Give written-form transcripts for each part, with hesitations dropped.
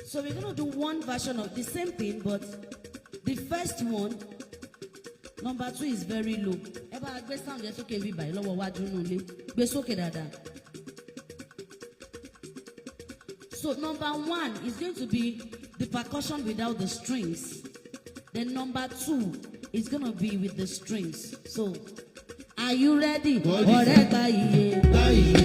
So we're going to do one version of the same thing, but the first one, number 2 is very low. Eba agbe sound yẹn sókè bí báyìí lọ́wọ́ wájú nù lé. Gbé sókè dáadáa. So number 1 is going to be the percussion without the strings. Then number 2 is going to be with the strings. So, are you ready? Ọ̀rẹ́ gba iye. Gba iye.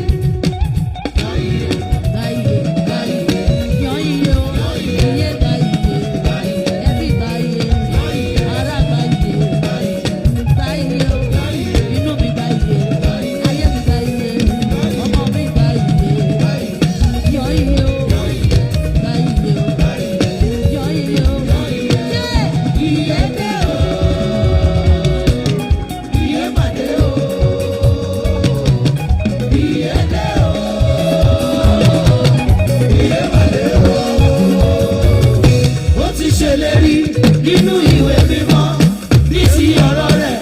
Gba iye. Gba iye. Gba iye. Yan iye o. Iye gba iye. Gba iye. Ẹbí gba iye. Gba iye. Ará gba iye. Gba iye. Gba iye o. Gba iye. Inú mi gba iye. Gba iye. Ayé mi gba iye. Ọmọ mi gba iye. Gba iye. Yan iye o. Gba iye. Gba iye o. Gba iye. Yan iye o. Gba iye. Iye dé o. Iye mà dé o. Iye dé o. Iye mà dé o. Ó ti ṣèlérí nínú ìwé mímọ́ ní ti ọ̀rọ̀ rẹ̀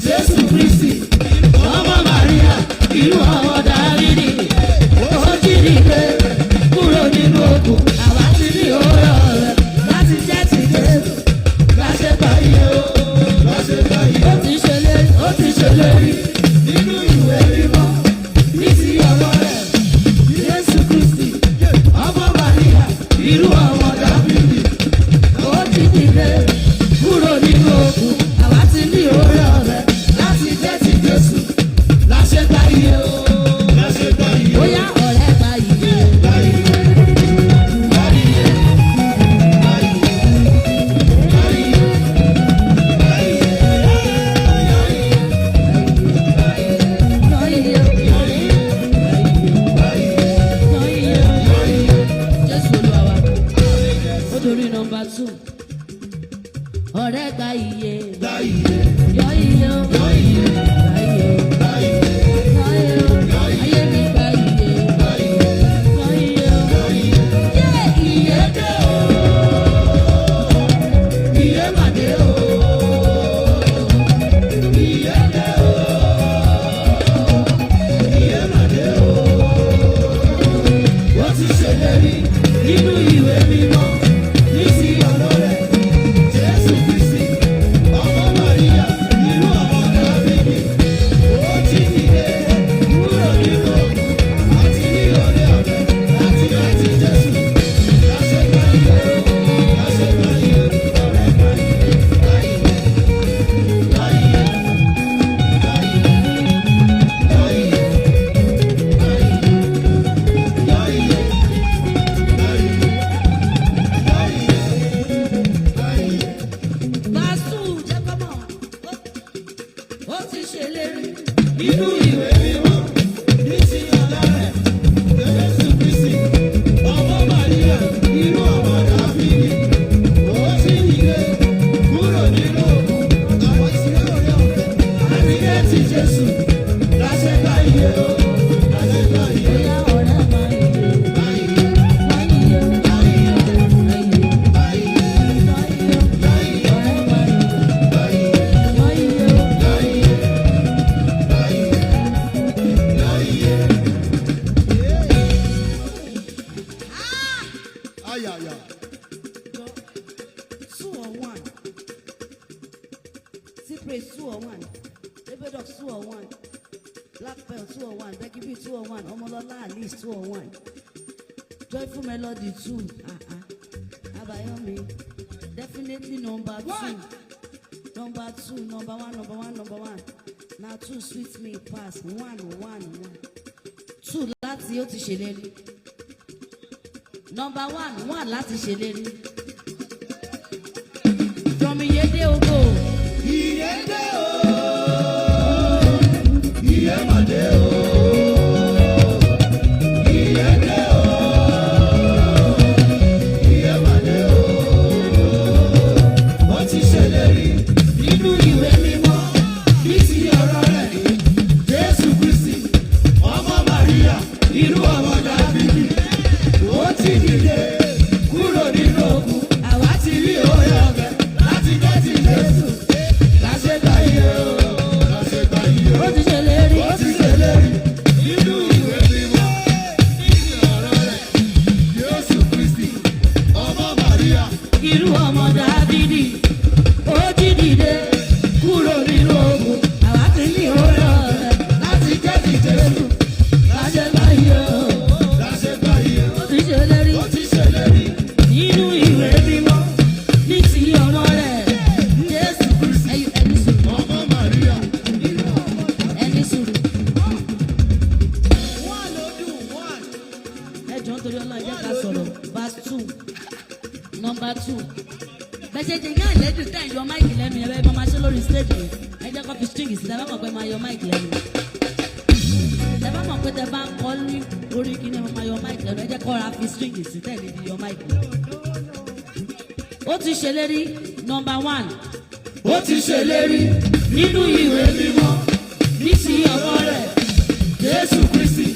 Jésù Kristi ọmọ Màríà irú ọmọ Dáfídì ó jí dìde kúrò nínú òkun àwa ti ní òré ọ̀rẹ́ láti jẹ́ ti Jésù láṣẹ báyìí o láṣẹ báyìí ó ti ṣèlérí nínú ìwé mímọ́ ní ti ọ̀rọ̀ rẹ̀ Jésù Kristi ọmọ Màríà irú ọmọ Dáfídì ó jí dìde kúrò nínú òkun àwa ti ní òré ọ̀rẹ́ láti jẹ́ ti Jésù láṣẹ báyìí o láṣẹ báyìí o bóyá ọ̀rẹ́ báyìí o báyìí o báyìí o báyìí o Jésù Olúwa wa ó dorí nọ́mbà 2 ọ̀rẹ́ gba iye yọ iye o gba iye o ayé mi gba iye yọ iye o yé iye dé o iye mà dé o iye dé o iye mà dé o wọ́n ti ṣèlérí nínú ìwé mímọ́ ní ti ọ̀rọ̀ rẹ̀ Jésù Kristi ọmọ Màríà irú ọmọ Dáfídì ó jí dìde kúrò nínú òkun àti ní oore ọ̀fẹ́ láti láti Jésù láṣẹ báyìí o láṣẹ báyìí o ọ̀rẹ́ báyìí báyìí báyìí báyìí Pásítù jẹ́ kọ́mọ̀, ó ti ṣèlérí nínú ìwé mímọ́ ní ti ọ̀la rẹ̀ Jésù Kristi ọmọ Màríà irú ọmọ Dáfídì ó ti dìde kúrò nínú òkun àwọn tí ó rí ọ̀fẹ́ láti jẹ́ ti Jésù láṣẹ báyìí o láṣẹ báyìí o. Bóyá ọ̀rẹ́ báyìí báyìí báyìí báyìí báyìí báyìí ọ̀rẹ́ báyìí báyìí Ay, ay, ay. 2 or 1. Cypress 2 or 1. Lebedoc 2 or 1. Black Pearl 2 or 1. Becky B 2 or 1. Omolola Alice 2 or 1. Joyful Melody 2. Abayomi. Definitely number 2. Number 2. Number 1. Number 1. Number 1. Now 2 sweet me pass. 1. 2 láti ó ti ṣèlérí. Number 1 láti ṣèlérí. From Iyede Ogo. Iye dé o, iye mà dé o, iye dé o, iye mà dé o. Ó ti ṣèlérí nínú ìwé mímọ́ ní ti ọ̀rọ̀ rẹ̀ Jésù Kristi ọmọ Màríà irú ọmọ Dáfídì ó ti dìde kúrò nínú òkun àwa ti rí oore ọ̀fẹ́ láti jẹ́ ti Jésù láṣẹ báyìí o láṣẹ báyìí o. Ó ti ṣèlérí. Ó ti ṣèlérí nínú ìwé mímọ́ ní ti ọ̀rọ̀ rẹ̀ Jésù Kristi ká sọ̀rọ̀ verse 2 number 2 bẹ́sẹ̀ jẹ́ yá ìlẹ́dùn tẹ̀ yọ máìkì lẹ́nu yẹn bẹ́ẹ̀ máa ṣe lórí stage ẹ jẹ́ kó fi string sí tẹ́ bá mọ̀ pé máa yọ máìkì lẹ́nu tẹ́ bá mọ̀ pé tẹ́ bá ń kọ́ ní orí kíní ẹ máa yọ máìkì lẹ́nu ẹ jẹ́ kó ra fi string sí tẹ́ ní yọ máìkì lẹ́nu. Ó ti ṣèlérí number 1. Ó ti ṣèlérí nínú ìwé mímọ́ ní ti ọ̀rọ̀ rẹ̀ Jésù Kristi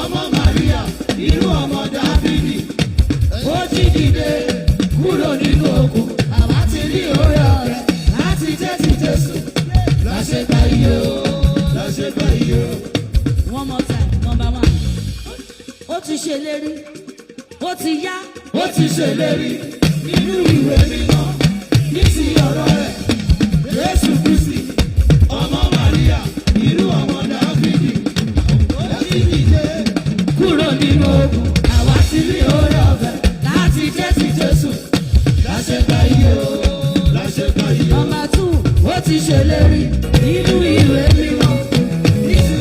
ọmọ Màríà irú ọmọ Dáfídì ó jí dìde kúrò nínú òkú àwa ti rí oore ọ̀rẹ́ láti tẹ́tí Jésù láṣẹ gba iye o láṣẹ gba iye o. One more time number 1. Ó ti ṣèlérí ó ti yá ó ti ṣèlérí nínú ìwé mímọ́ ní ti ọ̀rọ̀ rẹ̀ Jésù Kristi ọmọ Màríà irú ọmọ Dáfídì ó jí dìde kúrò nínú òkú àwa ti rí oore ọ̀fẹ́ láti tẹ́tí Jésù láṣẹ gba iye o láṣẹ gba iye o. number 2. Ó ti ṣèlérí nínú ìwé mímọ́ ní ti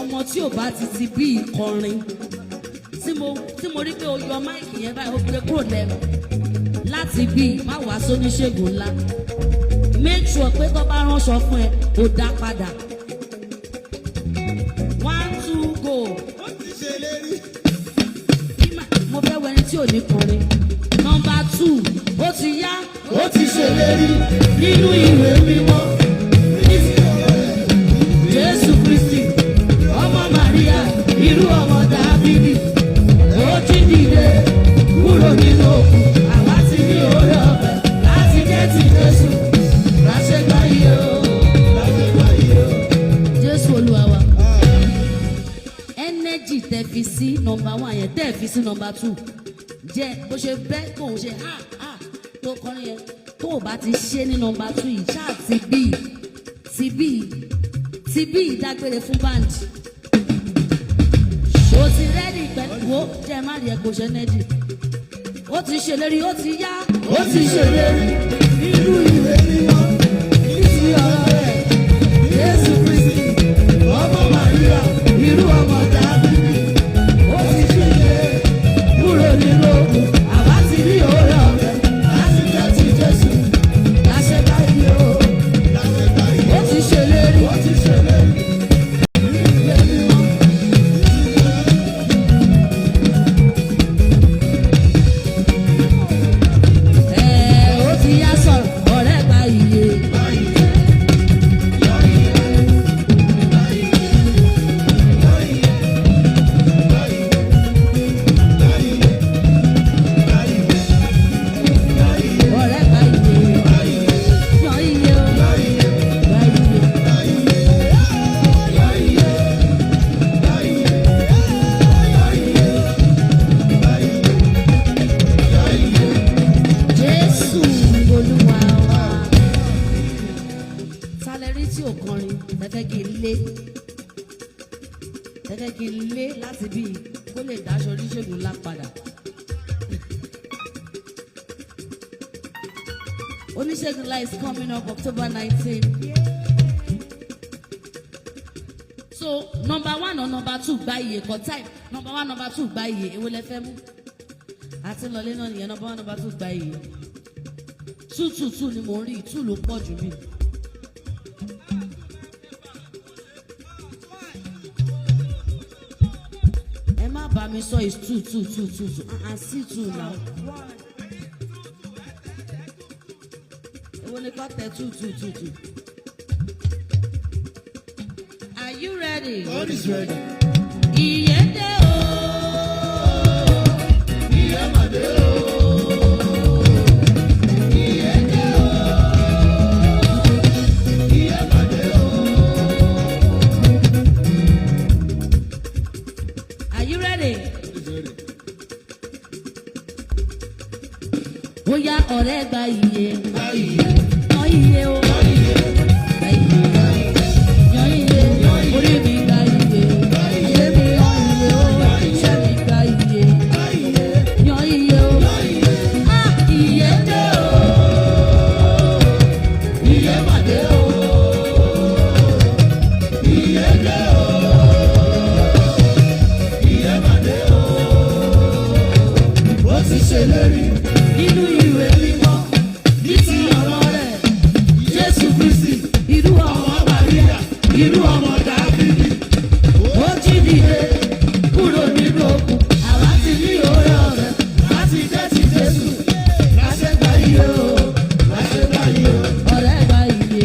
ọmọ tí ò bá ti bí ìkọrin tí mo rí pé o yọ máìkì yẹn báyìí ó gbé kúrò lẹ́nu láti bí má wàá sóníṣègùn ńlá make sure pé tó bá ránṣọ fún ẹ ó dá padà 1 2 go. ó ti ṣèlérí. Mo fẹ́ wẹni tí ò ní kọrin number 2. Ó ti yá Ó ti ṣèlérí nínú ìwé mímọ́ ní ti ọ̀rọ̀ rẹ̀ Jésù Kristi ọmọ Màríà irú ọmọ Dáfídì ó jí dìde kúrò nínú òkú àwa ti rí oore ọ̀fẹ́ láti jẹ́ ti Jésù láṣẹ gba iye o láṣẹ gba iye o. Jésù Olúwa wa. Energy tẹ́ fi sí number 1 yẹn tẹ́ fi sí number 2 jẹ́ bó ṣe bẹ́ kó o ṣe tó kọrin yẹn tó o bá ti ṣe ní number 2 yìí ṣáà ti bí ìdágbére fún band. Ó ti rẹ́dì pẹ̀lú wo jẹ́ má rí ẹ kó ṣe nẹ́dì. Ó ti ṣèlérí ó ti yá. Ó ti ṣèlérí nínú ìwé mímọ́ ní ti ọ̀rọ̀ rẹ̀ Jésù Kristi ọmọ Màríà irú ọmọ Dáfídì ó ti ṣèlérí kúrò nínú òkú àwa ti rí oore ọ̀fẹ́ láti tẹ́tí Jésù láṣẹ báyìí o láṣẹ báyìí o. Ó ti ṣèlérí ó ti ṣèlérí nínú ìwé mímọ́. Ó ti yá sọ̀rọ̀ ọ̀rẹ́ gba iye. Ọ̀rẹ́ gba iye. Yan iye o. Gba iye. Jésù Olúwa wa. Sálẹ̀rí tí ò kọrin tẹ́fẹ́ kí n lé láti bí kó lè dáṣọ oníṣègùn ńlá padà. Oníṣègùn ńlá is coming up October 19. So number 1 or number 2 gba iye kọ time number 1 number 2 gba iye èwo lẹ fẹ́ mú àti lọlé náà nìyẹn number 1 number 2 gba iye 2 ni mo ń rí 2 ló pọ̀ jù mí. Ẹ má bá mi sọ is 2 and see 2 now. Èwo ni kọ́ tẹ 2. Are you ready? God is ready. Iye dé o. Iye mà dé o. Iye dé o. Iye mà dé o. Are you ready? God is ready. Bóyá ọ̀rẹ́ gba iye. Gba iye. Yan iye o. Gba iye. Gba iye. Yan iye. Orí mi gba iye. Ayé mi yan iye o. Iṣẹ́ mi gba iye. Gba iye. ṣèlérí nínú ìwé mímọ́ ní ti ọ̀rọ̀ rẹ̀. Jésù Kristi, irú ọmọ Màríà, irú ọmọ Dáfídì. Ó jí dìde kúrò nínú òkun. Àwa ti ní oore ọ̀fẹ́ láti jẹ́ ti Jésù. Láṣẹ gbà iye o, láṣẹ gbà iye o. Ọ̀rẹ́ gbà iye.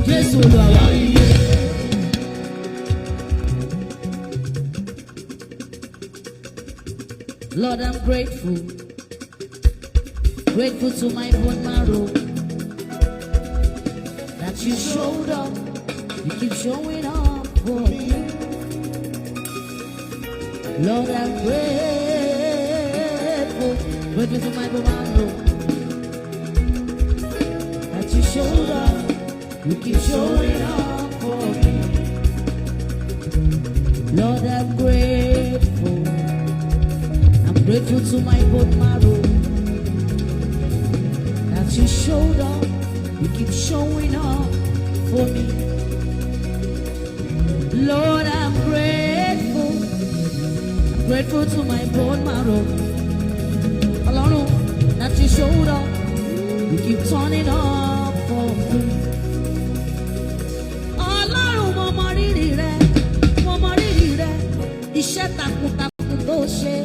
Jésù Olúwa. Lord, I'm grateful, grateful to my bone marrow that you showed up, you keep showing up for me. Lord, I'm grateful, grateful to my bone marrow that you showed up, you keep showing up for me. Lord, I'm grateful. Grateful to my bone marrow that you showed up, you keep showing up for me. Lord, I'm grateful to my bone marrow. Alone that you showed up, you keep turning up for me. Ọlọ́run mo mọ rírì rẹ, iṣẹ́ takuntakun tó ṣe.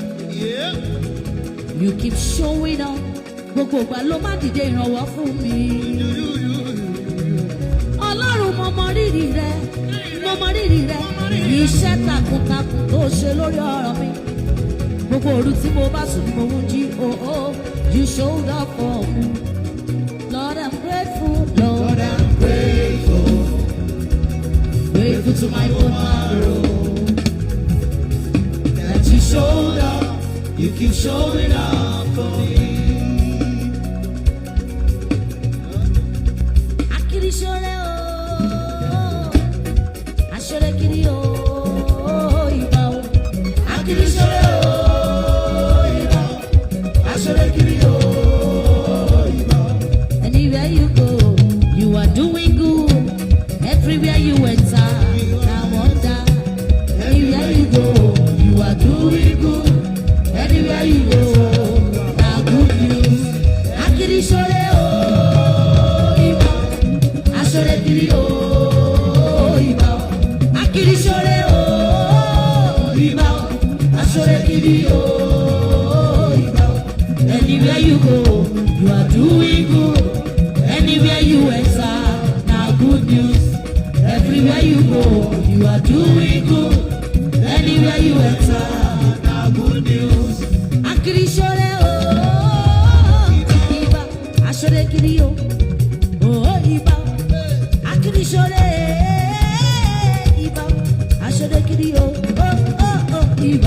You keep showing up. Gbogbo ìgbà ló má dìde ìrànwọ́ fún mi. Ọlọ́run mo mọ rírì rẹ. Iṣẹ́ takuntakun tó ṣe lórí ọ̀rọ̀ mi. Gbogbo òru tí mo bá sùn ni mo ń jí. Oh, you showed up for me. Lord, I'm grateful. Lord, I'm grateful. Grateful to my bone marrow that you showed up. You keep showing up for me. Akiri ṣọlẹ o, aṣọlẹ kiri o, ìbà o. Akiri ṣọlẹ o, ìbà o, aṣọlẹ kiri o, ìbà o. Anywhere you go, you are doing good. Everywhere you enter, I wonder. Anywhere you go, you are doing good. Anywhere you go, now good news. Akiri ṣọlẹ o, ìbà o. Aṣọlẹ kiri o, ìbà o. Akiri ṣọlẹ o, ìbà o. Aṣọlẹ kiri o, ìbà o. Anywhere you go, you are doing good. Anywhere you enter, now good news. Everywhere you go, you are doing good. Anywhere you enter, now good news. Akiri ṣọlẹ o, ìbà, aṣọlẹ kiri o, ìbà, akiri ṣọlẹ, ìbà, aṣọlẹ kiri o, ìbà.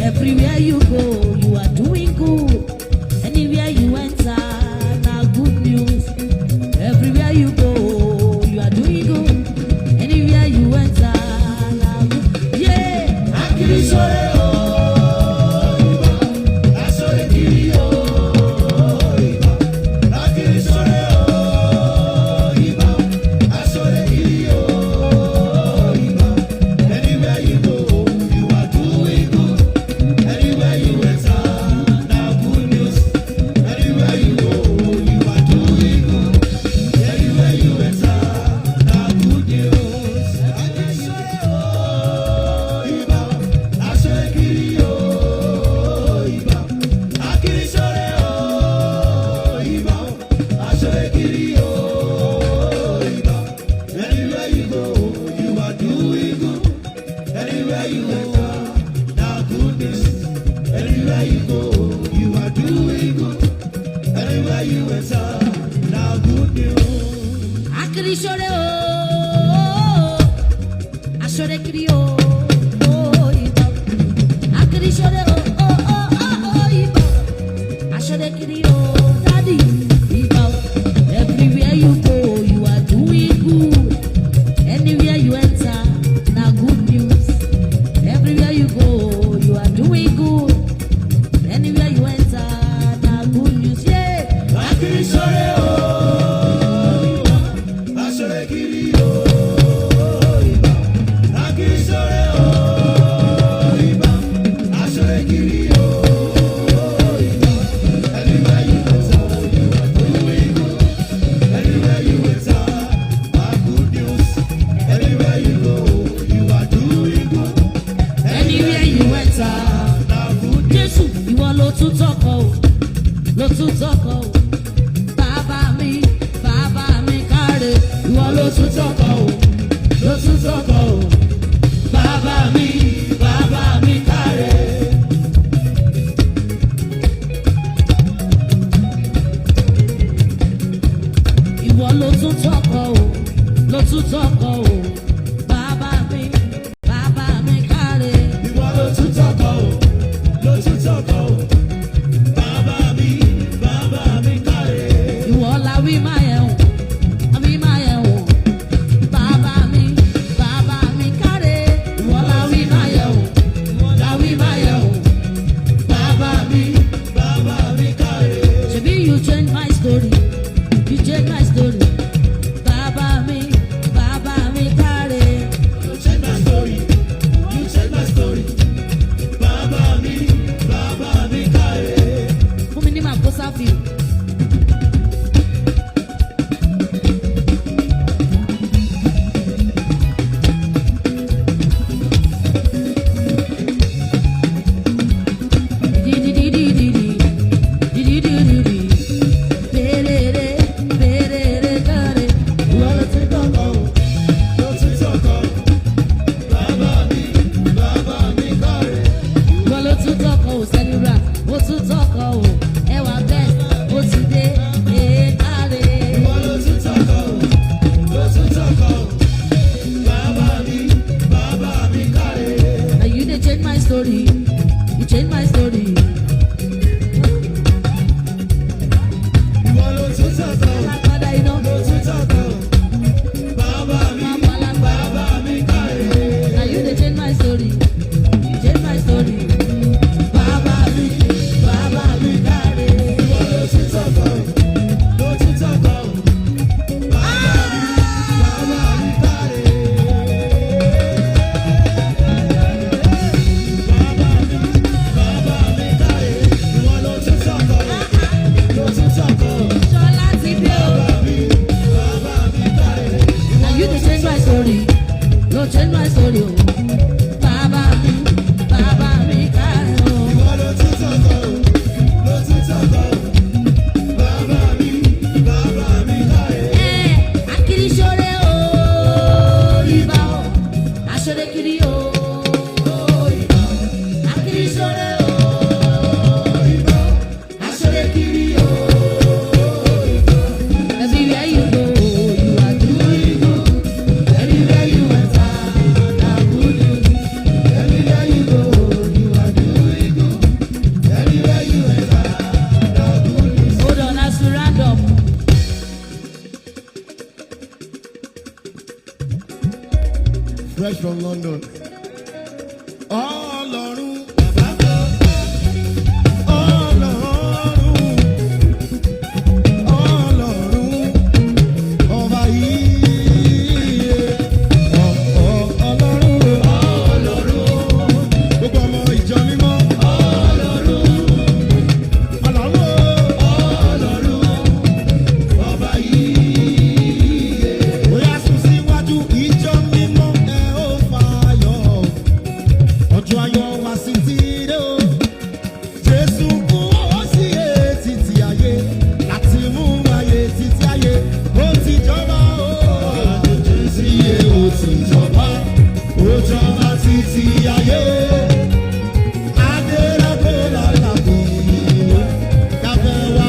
Everywhere you go, you are doing good. Anywhere you enter, now good news. Everywhere you go, you are doing good. Anywhere you enter, now good. Yeah, akiri ṣọlẹ o. Akiri ṣọlẹ o, aṣọlẹ kiri o, ìbà. Akiri ṣọlẹ o, ìbà. Aṣọlẹ kiri o, daddy, ìbà. Everywhere you go, you are doing tún tọkọ o, ló tún tọkọ o. Bàbá mi káre. Ìwọ ló tún tọkọ o, ló tún tọkọ o. Bàbá mi káre. Ìwọ ló tún tọkọ o, ló tún tọkọ o. Bàbá mi káre. Ìwọ la wí máa yẹ̀ wò, àmì máa yẹ̀ wò. Bàbá mi káre. Ìwọ la wí máa yẹ̀ wò, la wí máa yẹ̀ wò. Bàbá mi káre. ṣebí you change my story, you change my story. Bàbá mi káre. You change my story, you change my story. Bàbá mi káre. Fún mi ní màá kó sáfì. Ìwọ ló tún tọkọ o, ló tún tọkọ o. Bàbá mi káre. Ìwọ ló tún tọkọ ò sẹ́nura, ó tún tọkọ ò ẹwà bẹ́ẹ̀, ó ti dé káre. Ìwọ ló tún tọkọ o, ló tún tọkọ o. Bàbá mi káre. And you dey change my story, you change my story. Ìwọ ló tún tọkọ o, Lágbádá iná, ló tún tọkọ o. Bàbá mi káre. and you dey change my story, you change my story. Bàbá mi káre. Ìwọ ló tún tọkọ o, ló tún tọkọ o. Bàbá mi káre. Bàbá mi káre. Ìwọ ló tún tọkọ o, ló tún tọkọ o. Ṣọlá ti dé o. Bàbá mi káre. And you dey change my story, no change my story o. Bàbá mi káre o. Ìwọ ló tún tọkọ o, ló tún tọkọ o. Bàbá mi káre. Akiri ṣore o, ibà o, aṣore kiri o, ibà o. Akiri ṣore o, ibà o, aṣore kiri o, ibà o. Everywhere you go, you are doing good. Everywhere you enter, na good news. Everywhere you go, you are doing good. Everywhere you enter, the good news. Hold on, as we round up. Fresh from London. Ọlọ́run. Ọlọ́run. Ọba yìí. Ọlọ́run. Gbogbo ọmọ ìjọ mímọ́. Ọlọ́run. Ọba yìí. Bóyá sùn síwájú ìjọ mímọ́ ẹ ó fàyọ̀. Ọjọ́ ayọ̀ wá sí tìrẹ o. Jésù kú ó sì yé títí ayé. Láti mú ayé títí ayé. Ó ti jọba o. Jésù yé ó ti jọba. Ó jọba títí ayé. Adélàgbé làlàbí. Káfẹ́ wá.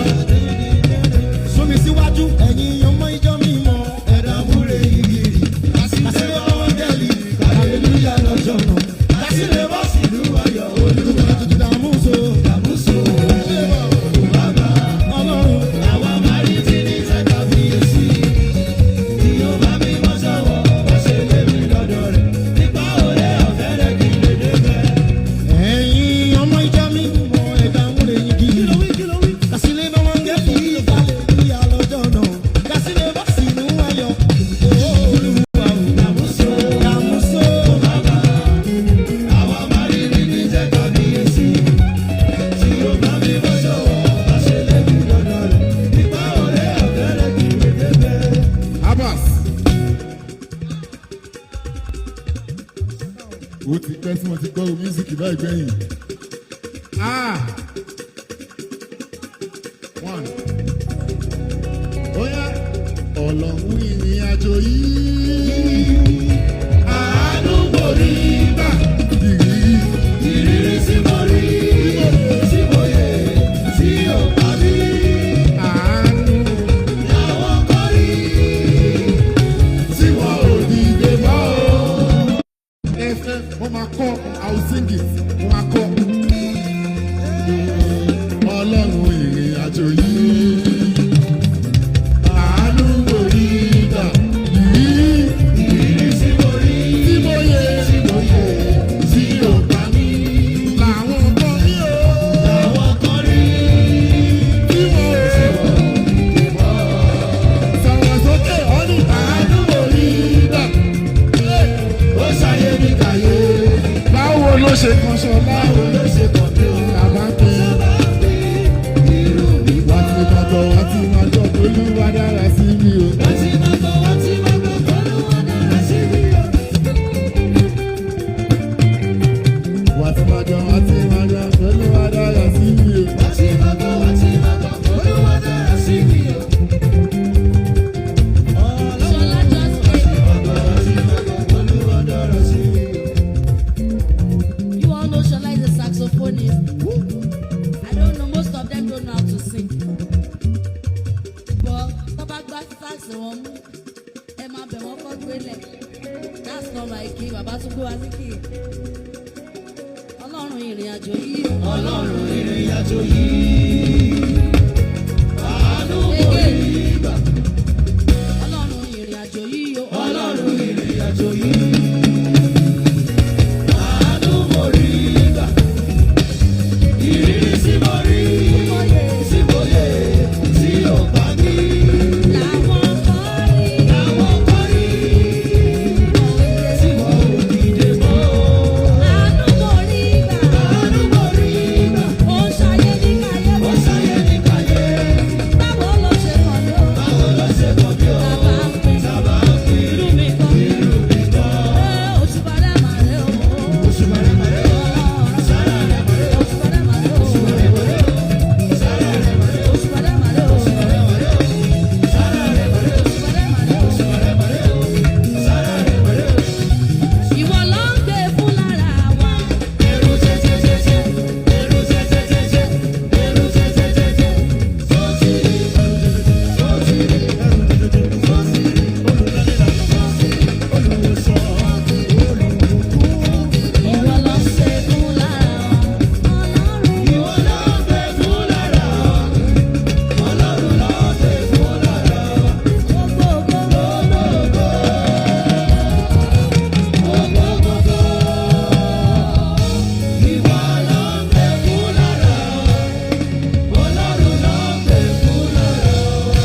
Súnmi síwájú ẹ̀yin ọmọ ìjọ mímọ́. Ẹ̀dá múre ìgìrì. Kàsílẹ̀ ọ̀dẹ́lì. Hallelujah lọ́jọ́ náà. Kàsílẹ̀ bọ́ sílùú ayọ̀ olúwa. Dàmúso. Ọlọ́run. Àwa máa rí tí ní sẹ́ka fiyèsí. Tí ó bá mi mọ́ sọ́wọ́, ó ṣe lé mi lọ́dọ̀ rẹ̀. Nípa òye ọ̀fẹ́ rẹ̀ kí lè débẹ̀. Ẹ̀yin ọmọ ìjọ mímọ́ ẹ̀dá múre ìgìrì. Kàsílẹ̀ bọ́ wọn gẹ́ fi hallelujah lọ́jọ́ náà. Kàsílẹ̀ bọ́ sílùú ayọ̀ olúwa. Dàmúso. Àwa máa rí ní sẹ́ka fiyèsí. Tí ó bá mi mọ́ sọ́wọ́, ó ṣe lé mi lọ́dọ̀ rẹ̀. Nípa òye ọ̀fẹ́ rẹ̀ kí lè débẹ̀. Abbas. Ó ti pẹ́ tí mo ti gbọ́ mísíkì báyìí gbẹ̀yìn. One. Ó yá. Ọlọ́run yìí ìrìn àjò yìí. Àánú mo rí gbà. Ìrírí tí mo rí, tí mo yẹ, tí ò bá mi. Àánú làwọn kan rí, tí wọn ò dìde mọ́ o. Ẹ̀fẹ̀ mo máa kọ́, I will sing it, mo máa kọ́. Ọlọ́run ìrìn àjò yìí. Àánú mo rí gbà. Ìrírí tí mo rí, tí mo yẹ, tí ò bá mi. Làwọn kan rí o. Làwọn kan rí. Tí mo dìde mọ́. Sọ̀rọ̀ sókè ọ́nì. Àánú mo rí gbà. Ó ṣayé ní kàyé. Báwo ló ṣe kan ṣọlá? Báwo ló ṣe kàn mí o? Bàbá pé irú mi wá ti máa tọ̀, wá ti máa tọ̀, Olúwa dára sí mi o. Wá ti máa tọ̀, wá ti máa tọ̀, Olúwa dára sí mi o. Wá ti máa tọ̀, wá ti máa tọ̀, Olúwa dára sí mi o. Wá ti máa tọ̀, wá ti máa tọ̀, Olúwa dára sí mi o. Ṣọlá just You all know Shola is a saxophonist. I don't know, most of them don't know how to sing. But Tọ́ba gba sax wọn mú, ẹ máa bẹ̀ wọ́n kọ́ gbélé. That's not my key, bàbá tún gbé wá sí key. Ọlọ́run ìrìn àjò yìí. Ọlọ́run ìrìn àjò yìí. Àánú mo rí gbà. Ọlọ́run ìrìn àjò yìí o. Ọlọ́run ìrìn àjò yìí. Àánú mo rí gbà. Ìrírí tí mo rí, tí mo yẹ, tí ò bá mi. Làwọn kan rí. Làwọn kan rí, tí wọn ò dìde mọ́. Àánú mo rí gbà. Àánú mo rí gbà. Ó ń ṣayé ní kàyé. Ó ṣayé ní kàyé. Báwo ló ṣe kàn mí o? Báwo ló ṣe kàn mí o? Bàbá ń pè. Bàbá ń pè. Irú mi kan. Irú mi kan. Oṣù padà màrè o. Oṣù mẹ́rin mẹ́rin o. Sára rẹ̀ mẹ́rin o. Oṣù padà màrè o. Oṣù mẹ́rin mẹ́rin o. Sára rẹ̀ mẹ́rin o. Oṣù padà màrè o. Oṣù mẹ́rin mẹ́rin o. Sára rẹ̀ mẹ́rin o. Oṣù padà màrè o. Oṣù mẹ́rin mẹ́rin o. Sára rẹ̀ mẹ́rin o. Ìwọ ló ń gbé fún lára wa. Ẹrù jẹjẹjẹjẹ. Ẹrù jẹjẹjẹjẹ. Ẹrù jẹjẹjẹjẹ. Sọ́ọ̀tì. Sọ́ọ̀tì. Ẹrù jẹjẹjẹjẹ. Sọ́ọ̀tì. Olùdaríra. Sọ́ọ̀tì. Olùwòsàn. Olùbùkún. Ìwọ ló ń ṣe fún lára wa. Ọlọ́run. Ìwọ ló ń gbé fún lára wa. Ọlọ́run ló ń gbé fún lára wa. Gbogbo ògo. Ìwọ ló ń gbé fún lára wa. Ọlọ́run ló ń gbé fún lára wa.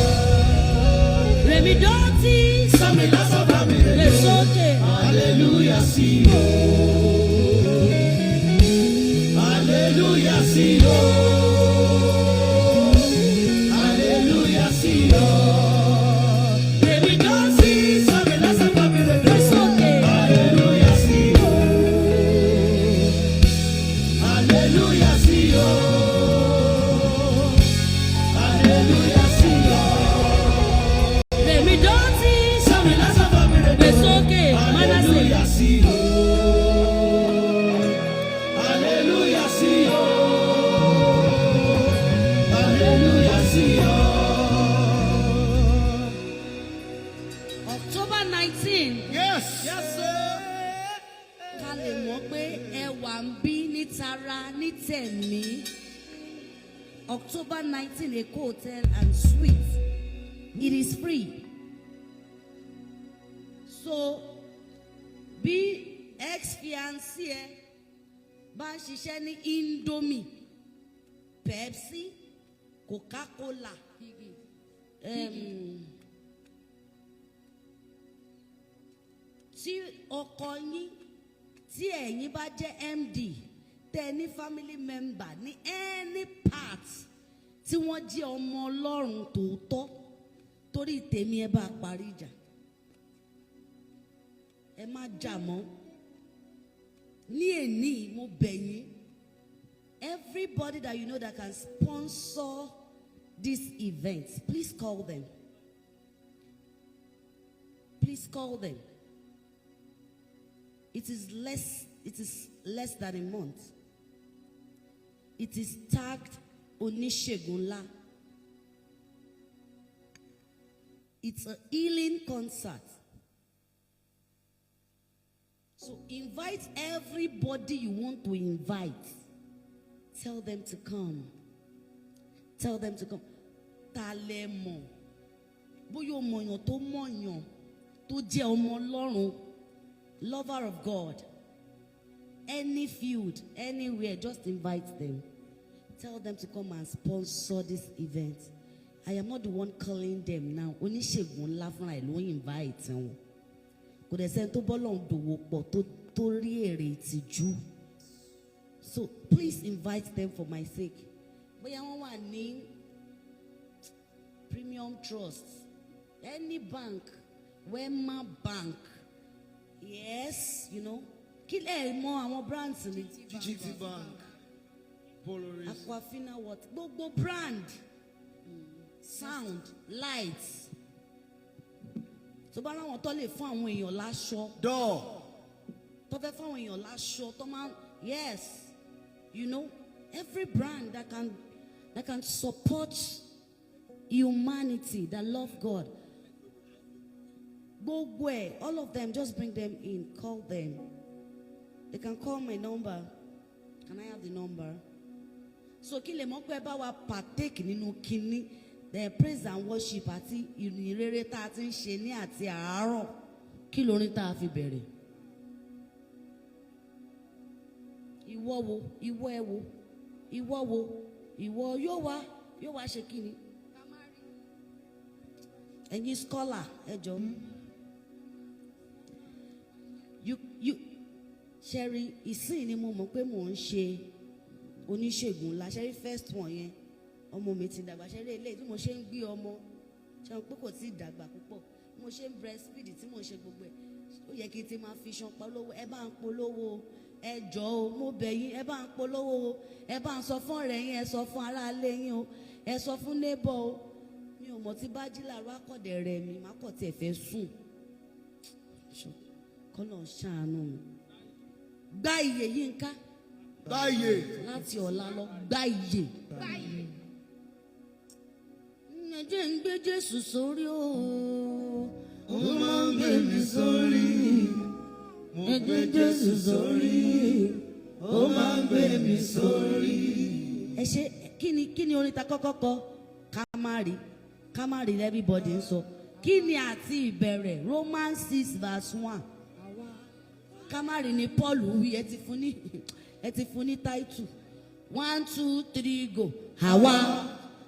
Rèmi dọ́tí. Sọ́mi lásán bá mi Lè sókè. Hallelujah sí o. Hallelujah sí o. Hallelujah sí o. Rèmi dọ́tí. Sọ́mi lásán bá mi Lè sókè. Hallelujah sí o. Hallelujah sí o. Hallelujah sí o. Rèmi dọ́tí. Sọ́mi lásán bá mi Lè sókè. Mánásè. Hallelujah sí o. Hallelujah sí o. Hallelujah sí o. October 19. Yes. Yes, sir. Ká lè mọ̀ pé ẹwà ń bí ní tara ní tẹ̀mí. October 19, Èkó Hotel and Suites. It is free. So, bí ex-fiancé ẹ bá ń ṣiṣẹ́ ní Indomie, Pepsi, Coca-Cola, tí ọkọ yín tí ẹ̀yin bá jẹ́ MD tẹ́ ní family member ní any part tí wọ́n jẹ́ ọmọ Ọlọ́run tòótọ́ torí tèmi ẹ bá parí ìjà ẹ má jà mọ́ ní èní mo bẹ̀ yín everybody that you know that can sponsor this event please call them Please call them. It is less than a month. It is tagged Onishegunla. It's a healing concert. So invite everybody you want to invite. Tell them to come. Tell them to come. Talemo. Boyo moyo to moyo. To je omo Olorun. Lover of God. Any field, anywhere, just invite them. Tell them to come and sponsor this event. I am not the one calling them now. Oníṣègùn ńlá fúnra ẹ̀ ló invite wọn. Kò dẹ̀ sẹ́ni tó bọ́lọ̀ dòwò pọ̀ tó rí èrè ìtìjú. So please invite them for my sake. Bóyá wọ́n wà ní Premium Trust, any bank, Wema Bank. Yes, you know. Kí lè mọ àwọn brands ni. GT Bank, Polaris, Aquafina what? Gbogbo brand. Sound, lights. So bá láwọn tó lè fún àwọn èèyàn láṣọ. Door. Tó fẹ́ fún àwọn èèyàn láṣọ tó máa. Yes, you know, every brand that can support humanity, that love God. Gbogbo ẹ̀, all of them, just bring them in, call them. They can call my number. Can I have the number? So kí lè mọ̀ pé bá wa partake nínú kíní, the praise and worship àti ìrere tá a ti ń ṣe ní àti àárọ̀. Kí lórin tá a fi bẹ̀rẹ̀? Ìwọ wo, ìwọ ẹ wo, ìwọ wo, ìwọ yóò wá ṣe kíni? Ẹ̀yin scholar, ẹ jọ̀ọ́. You Sherry, ìsìn ni mo mọ̀ pé mò ń ṣe oníṣègùn ńlá. Sherry first one yẹn, ọmọ mi ti dàgbà. Sherry eléyìí tí mo ṣe ń gbé ọmọ, ṣe pé kò tí ì dàgbà púpọ̀. Mo ṣe ń breastfeed tí mo ṣe gbogbo ẹ̀. Ó yẹ kí n ti máa fi ṣan polówó. Ẹ bá ń polówó, ẹ jọ̀ọ́ o, mo bẹ̀ yín, ẹ bá ń polówó o. Ẹ bá ń sọ fún ọ̀rẹ́ yín, ẹ sọ fún aráalé yín o. Ẹ sọ fún neighbor o. Mi ò mọ̀ tí bá jí làárọ̀ akọ̀dẹ̀ rẹ̀ mi, má kọ̀ tí ẹ fẹ́ sùn. Kọ́nà ṣàánú mi. Gba iye Yínká. Gba iye. Láti ọ̀la lọ gba iye. Ẹ jẹ́ ń gbé Jésù sórí o. Ó máa ń gbé mi sórí. Mo gbé Jésù sórí. Ó máa ń gbé mi sórí. Ẹ ṣe kí ni orin ta kọ́kọ́ kọ? Ká má rí everybody ń sọ. Kí ni àti ìbẹ̀rẹ̀? Romans 6:1. Kamari ni Paul wí, ẹ ti fún ní title. 1, 2, 3 go. Àwa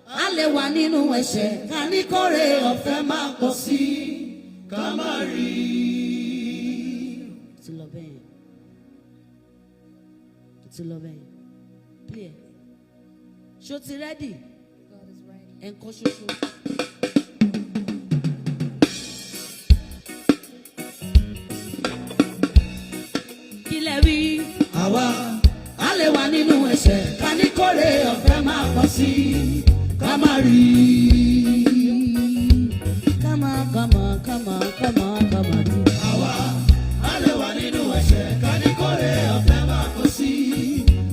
a lè wà nínú ẹ̀ṣẹ̀ ká ní kórè ọ̀fẹ́ máa pọ̀ sí. Kamari. Ti lọ bẹ́ẹ̀. Ti lọ bẹ́ẹ̀. Clear. Ṣó ti ready? God is ready. Ẹ̀ǹkan ṣoṣo. Àwa a lè wà nínú ẹ̀ṣẹ̀ ká ní kórè ọ̀fẹ́ máa pọ̀ sí. Ká má rí. Come on, rí. Àwa a lè wà nínú ẹ̀ṣẹ̀ ká ní kórè ọ̀fẹ́ máa pọ̀ sí.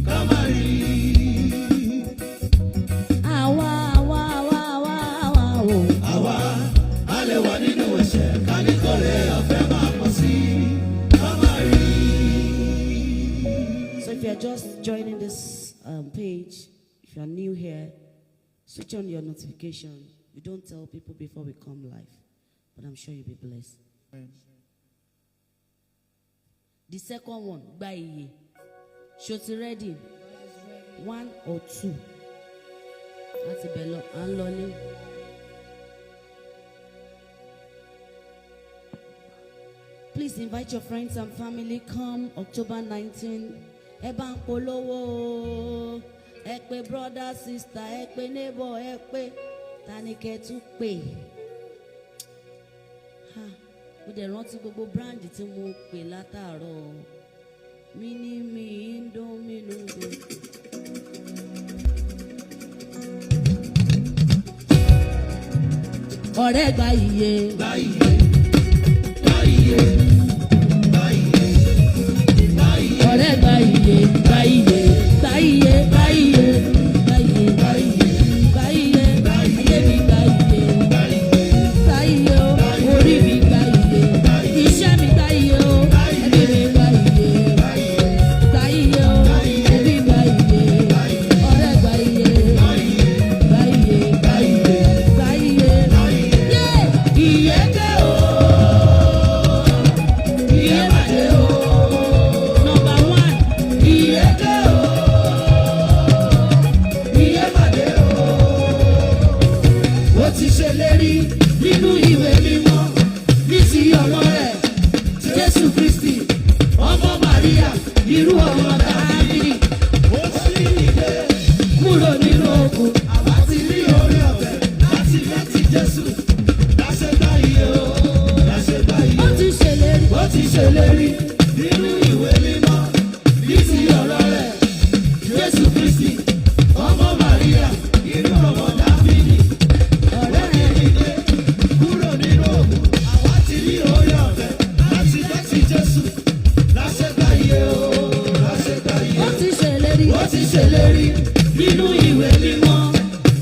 Ká má rí. Àwa o. Àwa a lè wà nínú ẹ̀ṣẹ̀ ká ní kórè ọ̀fẹ́ máa pọ̀ sí. Ká má rí. If you are just joining this page, if you are new here, switch on your notification. We don't tell people before we come live, but I'm sure you'll be blessed. The second one, gba iye. Ṣó ready? 1 or 2. Láti bẹ̀ lọ, à ń lọlé. Please invite your friends and family. Come October 19. Ẹ bá ń polówó, ẹ pé brother, sister, ẹ pé neighbor, ẹ pé tani kẹ́ tún pè. Mo dẹ̀ rántí gbogbo brand tí mo pè látàárọ̀. Mi Indomie noodle. Ọ̀rẹ́ gba iye. Gba iye. ṣèlérí nínú ìwé mímọ́ ní ti ọ̀rọ̀ rẹ̀ Jésù Kristi ọmọ Màríà inú ọmọ Dáfídì ọ̀rẹ́ mi dé kúrò nínú òkun àwa ti rí oore ọ̀fẹ́ láti gbọ́ ti Jésù láṣẹ gbà iye o láṣẹ gbà iye o. Ó ti ṣèlérí nínú ìwé mímọ́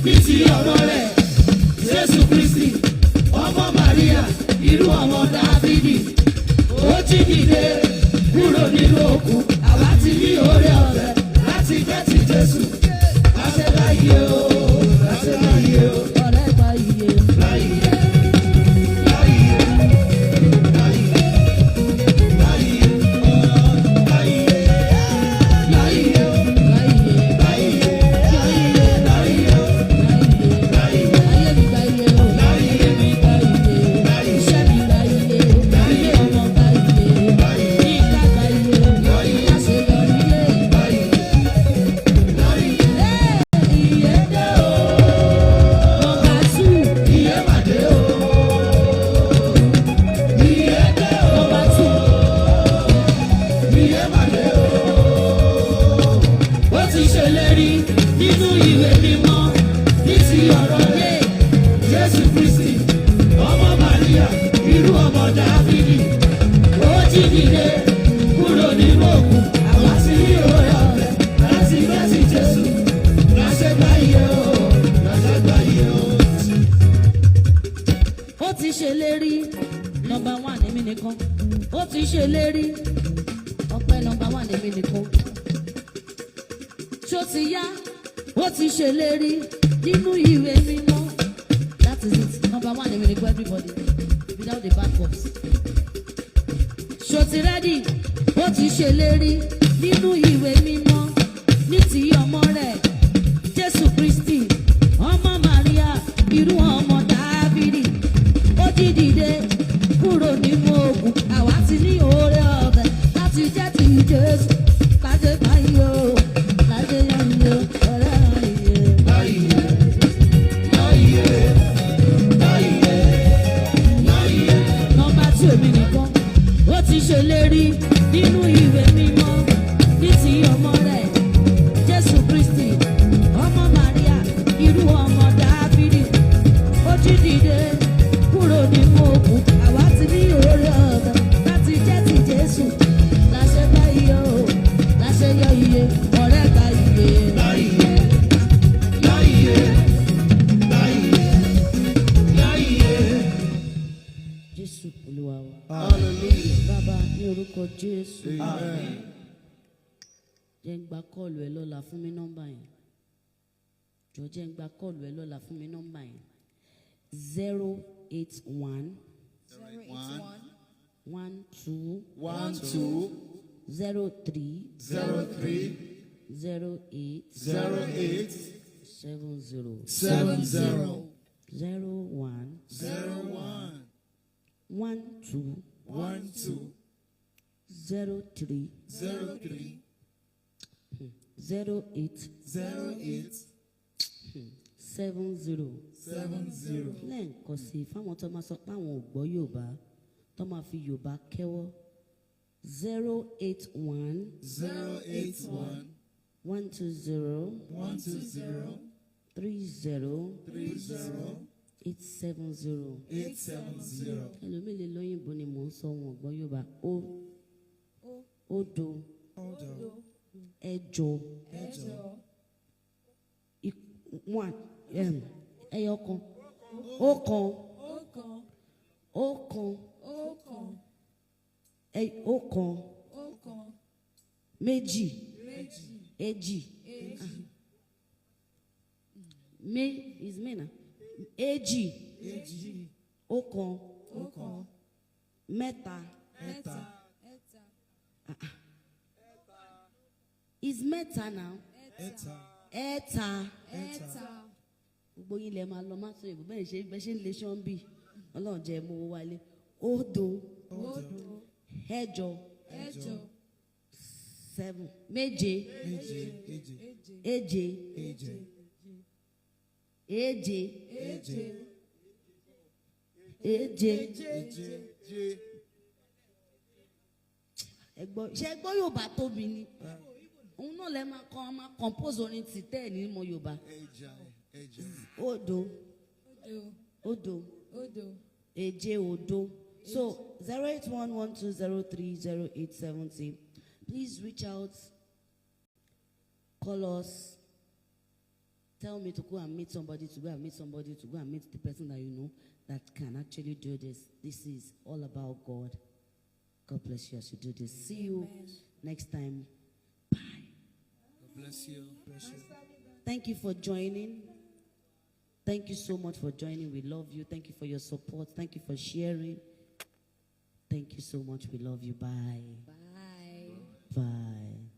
ní ti ọ̀rọ̀ rẹ̀ Jésù Kristi ọmọ Màríà irú ọmọ Dáfídì ó jí dìde kúrò nínú òkun àwa ti rí oore ọ̀fẹ́ láti gbẹ́ ti Jésù láṣẹ láyé o láṣẹ láyé o ọ̀rẹ́ gba iye. láyé láyé láyé láyé láyé iye màdé o iye dé o iye màdé o. Ó ti ṣèlérí nínú ìwé mímọ́ ní ti ọ̀rọ̀ rẹ̀ Jésù Kristi ọmọ Màríà irú ọmọ Dáfídì ó jí dìde kúrò nínú òkun àwa ti rí oore ọ̀fẹ́ láti gbẹ́ sí Jésù láṣẹ gbà iye o láṣẹ gbà iye o. Ó ti ṣèlérí nọ́mbà 1 èmi nìkan. Ó ti ṣèlérí ọpẹ́ nọ́mbà 1 èmi nìkan. Ṣó ti yá? Ó ti ṣèlérí nínú ìwé mímọ́. That is it. Nọ́mbà 1 èmi nìkan everybody without the backups. Ṣó ti rẹ́dì? Ó ti ṣèlérí nínú ìwé mímọ́ ní ti ọmọ rẹ̀ Jésù Kristi ọmọ Màríà irú ọmọ Dáfídì ó jí dìde kúrò nínú òkun àwa ti ní oore ọ̀fẹ́ láti jẹ́ ti Jésù láti báyìí o láti yọ̀nyí o ọ̀rẹ́ ayé. láyé láyé láyé láyé. Nọ́mbà 2 èmi nìkan. Ó ti ṣèlérí nínú ìwé mímọ́ ní ti ọmọ rẹ̀ Jésù Kristi ọmọ Màríà irú ọmọ Dáfídì ó jí dìde kúrò nínú òkun àwa ti ní oore ọ̀fẹ́ láti jẹ́ ti Jésù láṣẹ bá iye o láṣẹ yọ iye ọ̀rẹ́ gba iye. Láyé láyé láyé láyé. Jésù Olúwa wa. Hallelujah. Bàbá ní orúkọ Jésù. Amen. Jẹ́ ń gba kọ́ọ̀lù ẹ lọ́la fún mi nọ́mbà yẹn. Jọ jẹ́ ń gba kọ́ọ̀lù ẹ lọ́la fún mi nọ́mbà yẹn. 081 12 03 03 08 08 70 70 01 01 12 12 03 03 08 08 70. 70. Lẹ́ẹ̀kan sí i fáwọn tó máa sọ pé àwọn ò gbọ́ Yorùbá tó máa fi Yorùbá kẹ́wọ́ 081 081 120 120 30 30 870. 870. Ẹlòmíì lè lóyìnbó ni mò ń sọ wọn ò gbọ́ Yorùbá òdo ẹ̀jọ one ẹyọkan ọ̀kan ọ̀kan méjì èjì me is me na èjì ọ̀kan mẹ́ta is mẹ́ta now ẹ̀ta gbogbo yín lẹ máa lọ má sọ èbó bẹ́ẹ̀ ṣe ń lè ṣán bí Ọlọ́run jẹ́ mú owó wálé òdo ẹ̀jọ 7 méje èje ṣe gbọ́ Yorùbá tóbi ni òun náà lè máa compose orin ti tẹ́ ẹ̀ ní mọ Yorùbá. Odo Eje Odo. So 08112030870. Please reach out, call us, tell me to go and meet somebody, to go and meet somebody, to go and meet the person that you know that can actually do this. This is all about God. God bless you as you do this. See you next time. Bye. God bless you. Bless you. Thank you for joining. Thank you so much for joining. We love you. Thank you for your support. Thank you for sharing. Thank you so much. We love you. Bye. Bye. Bye.